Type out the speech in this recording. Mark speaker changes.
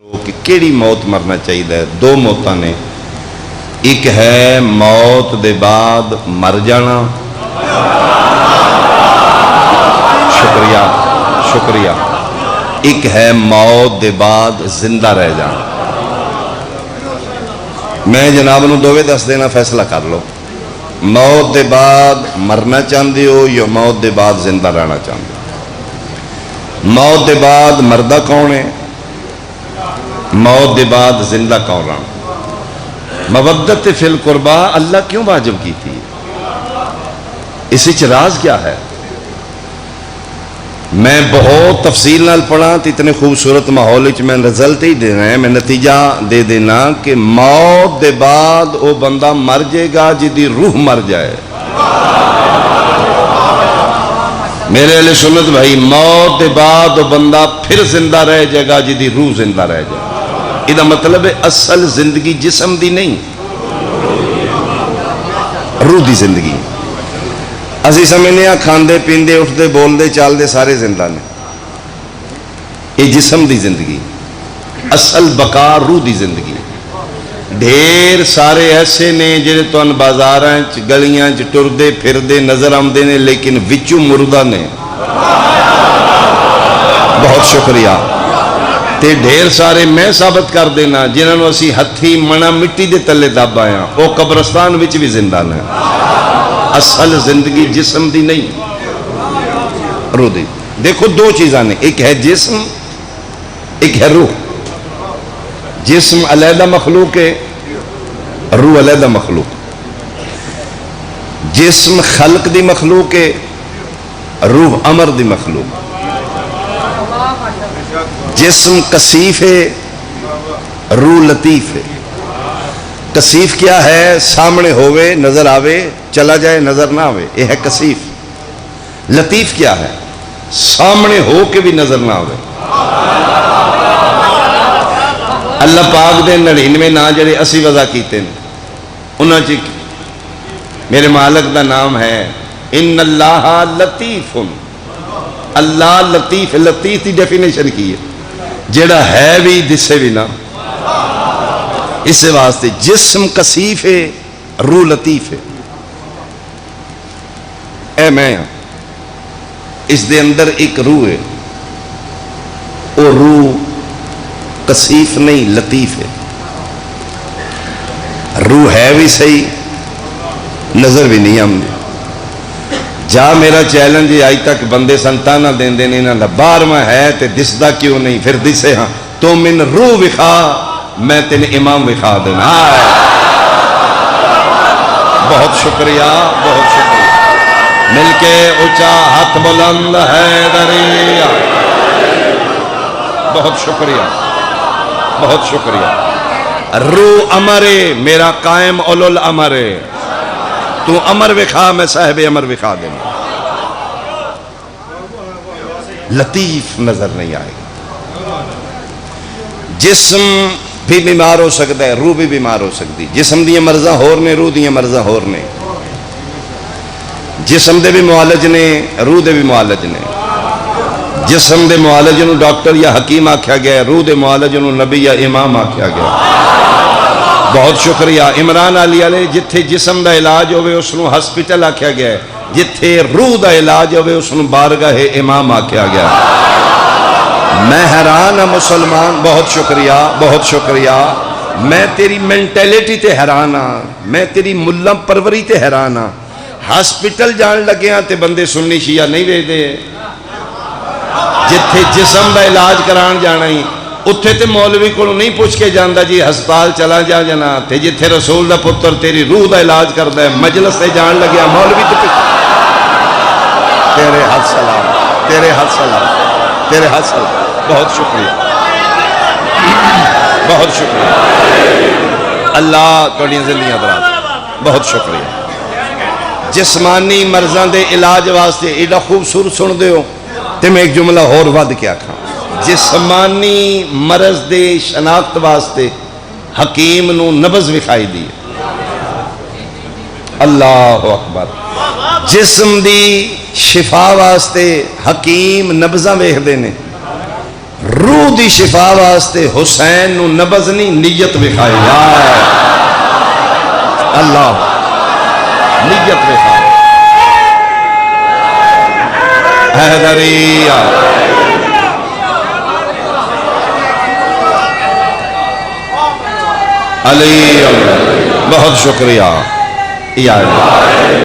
Speaker 1: کہ کیڑی موت مرنا چاہیے؟ دو موتاں نے، ایک ہے موت دے بعد مر جانا، شکریہ شکریہ، ایک ہے موت دے بعد زندہ رہ جانا۔ میں جناب نو دووے دس دینا، فیصلہ کر لو، موت دے بعد مرنا چاہتے ہو یا موت دے بعد زندہ رہنا چاہتے ہو؟ موت دے بعد مردہ کون ہے؟ موت دے بعد زندہ کون رہنا؟ مودت فی القربہ اللہ کیوں واجب کی تھی؟ اسی راز کیا ہے؟ میں بہت تفصیل نال پڑھا تو اتنے خوبصورت ماحول میں رزلٹ ہی دینا ہے، میں نتیجہ دے دینا کہ موت دے بعد وہ بندہ مر جائے گا جدی روح مر جائے۔ میرے اہل سنت بھائی، موت دے بعد وہ بندہ پھر زندہ رہ جائے گا جدی روح زندہ رہ جائے۔ یہ مطلب ہے اصل زندگی جسم دی نہیں، روح دی زندگی۔ اسی سمجھنے ہیں کھاندے پیندے اٹھتے بولدے چالدے سارے زندہ نے، یہ جسم دی زندگی۔ اصل بقا روح دی زندگی۔ ڈھیر سارے ایسے نے جڑے تن بازاراں گلیاں ٹردے پھردے نظر آمدے نے لیکن وچوں مردہ نے۔ بہت شکریہ۔ تے ڈھیر سارے میں ثابت کر دینا جنہوں نے اسی ہتھی منا مٹی دے تلے دب آیا، وہ قبرستان وچ بھی زندہ نے۔ اصل زندگی جسم دی نہیں، روح دی۔ دیکھو دو چیزاں نے، ایک ہے جسم، ایک ہے روح۔ جسم علیحدہ مخلوق ہے، روح علیحدہ مخلوق۔ جسم خلق دی مخلوق ہے، روح امر دی مخلوق۔ جسم کثیف ہے، روح لطیف ہے۔ کثیف کیا ہے؟ سامنے ہوئے نظر آوے، چلا جائے نظر نہ آوے، یہ ہے کثیف۔ لطیف کیا ہے؟ سامنے ہو کے بھی نظر نہ آوے۔ اللہ پاک دے 99 نا جڑے اسی وضع کیتے ہیں انہاں چ میرے مالک دا نام ہے ان اللہ لطیف۔ اللہ لطیف، لطیف کی ڈیفینیشن کی ہے جڑا ہے بھی دسے بھی نہ۔ اس واسطے جسم کثیف ہے، روح لطیف ہے۔ اے میں اس دے اندر ایک روح ہے، وہ روح کثیف نہیں لطیف ہے۔ روح ہے بھی صحیح، نظر بھی نہیں آمدی۔ جا میرا چیلنج آج تک بندے سنتانہ دین دینے نہ باہر میں ہے تے دسدہ کیوں نہیں؟ پھر دسے ہاں تو من روح وکھا، میں تین امام وکھا دینا۔ بہت شکریہ، بہت شکریہ۔ مل کے اونچا ہاتھ بلند ہے دریا۔ بہت شکریہ، بہت شکریہ۔ روح امر ہے، میرا قائم اولو الامر ہے۔ تو امر وکھا، میں صاحب امر وکھا دینا۔ لطیف نظر نہیں آئے گا۔ جسم بھی بیمار ہو سکتا ہے، روح بھی بیمار ہو سکتی۔ جسم دیاں مرضاں ہور نے، روح دیاں مرضاں ہور نے۔ جسم دے بھی معالج نے، روح دے بھی معالج نے۔ جسم دے معالج نو ڈاکٹر یا حکیم آکھیا گیا ہے، روح دے معالج نو نبی یا امام آکھیا گیا ہے۔ بہت شکریہ۔ عمران علی علیہ جتھے جسم دا علاج ہوئے اس نو ہسپیٹل آکھیا گیا ہے، جتھے روح دا علاج ہوئے اس نو بارگاہ امام آکھیا گیا ہے۔ میں حیران ہوں مسلمان، بہت شکریہ، بہت شکریہ۔ میں تیری مینٹیلیٹی تے حیران ہاں، میں تیری ملہ پروری تے حیران ہاں۔ ہسپیٹل جان لگے ہاں تے بندے سنی شیعہ نہیں وے دے، جتھے جسم دا علاج کران جانا ہی اتھے تے مولوی کو نہیں پوچھ کے جاندہ جی ہسپتال چلا جا جنا تے جتھے رسول دا پتر تیری روح دا علاج کردہ ہے مجلس تے جان لگیا مولوی تے تیرے ہاتھ سلام، تیرے ہاتھ سلام، تیرے ہاتھ سلام۔ بہت شکریہ، بہت شکریہ۔ اللہ توڑی زندگیاں دراز۔ بہت شکریہ۔ جسمانی مرضاں دے علاج واسطے ایڈا خوبصورت سن دے ہو تے میں ایک جملہ اور ود کیا کھاں۔ جسمانی مرض دے شناخت واسطے حکیم نو نبض وکھائی دی۔ اللہ اکبر۔ جسم دی شفا واسطے حکیم نبضاں ویکھ دینے، روح دی شفا واسطے حسین نو نبض نہیں نیت وکھائی اللہ نیت وکھائی حیدریہ علی بہت شکریہ یا